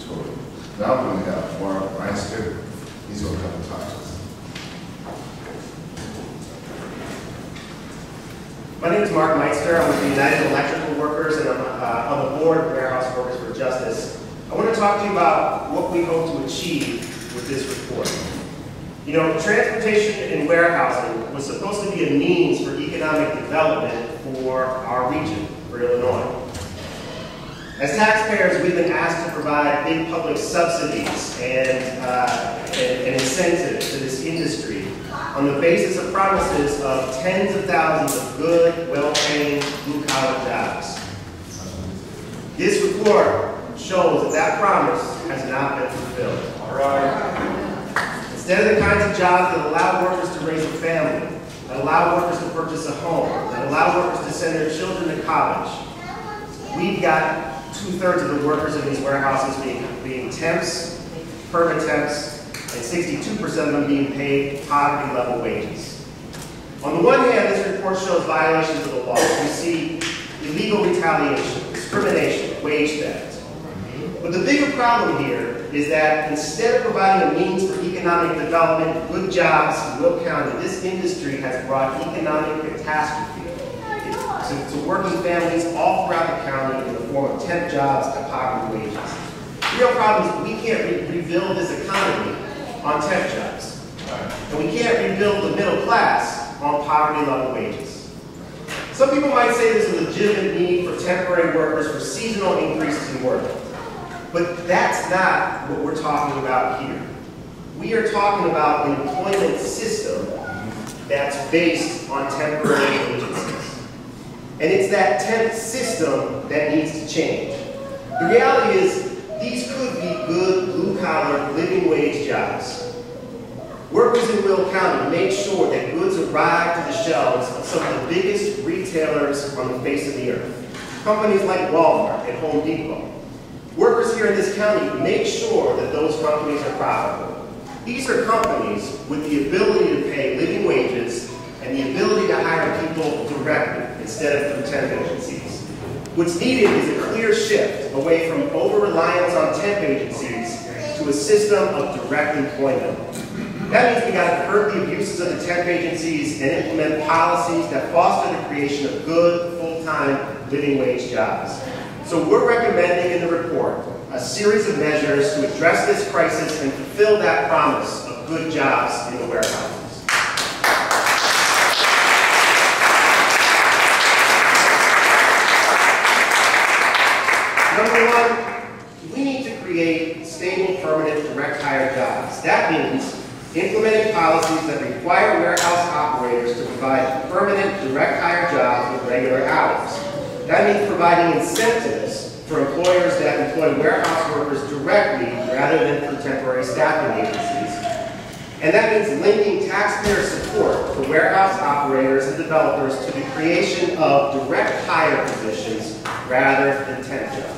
Totally. Now we're going to have Mark Meister. He's going to come and talk to us. My name is Mark Meister. I'm with the United Electrical Workers, and I'm on the board of Warehouse Workers for Justice. I want to talk to you about what we hope to achieve with this report. You know, transportation and warehousing was supposed to be a means for economic development for our region, for Illinois. As taxpayers, we've been asked to provide big public subsidies and incentives to this industry on the basis of promises of tens of thousands of good, well-paying, blue-collar jobs. This report shows that that promise has not been fulfilled. All right. Instead of the kinds of jobs that allow workers to raise a family, that allow workers to purchase a home, that allow workers to send their children to college, we've got 2/3 of the workers in these warehouses being temps, permanent temps, and 62% of them being paid poverty-level wages. On the one hand, this report shows violations of the law. We see illegal retaliation, discrimination, wage theft. But the bigger problem here is that instead of providing a means for economic development, good jobs in Will County, this industry has brought economic catastrophe to working families all throughout the county in the form of temp jobs and poverty wages. The real problem is we can't rebuild this economy on temp jobs. And we can't rebuild the middle class on poverty-level wages. Some people might say there's a legitimate need for temporary workers for seasonal increases in work. But that's not what we're talking about here. We are talking about an employment system that's based on temporary agencies. And it's that temp system that needs to change. The reality is, these could be good, blue-collar, living wage jobs. Workers in Will County make sure that goods arrive to the shelves of some of the biggest retailers on the face of the earth. Companies like Walmart and Home Depot. Workers here in this county make sure that those companies are profitable. These are companies with the ability to pay living wages and the ability to hire people directly instead of through temp agencies. What's needed is a clear shift away from over-reliance on temp agencies to a system of direct employment. That means we got to curb the abuses of the temp agencies and implement policies that foster the creation of good, full-time, living wage jobs. So we're recommending in the report a series of measures to address this crisis and fulfill that promise of good jobs in the warehouses. Number one, we need to create stable, permanent, direct hire jobs. That means implementing policies that require warehouse operators to provide permanent, direct hire jobs with regular hours. That means providing incentives for employers that employ warehouse workers directly rather than through temporary staffing agencies. And that means linking taxpayer support for warehouse operators and developers to the creation of direct hire positions rather than temp jobs.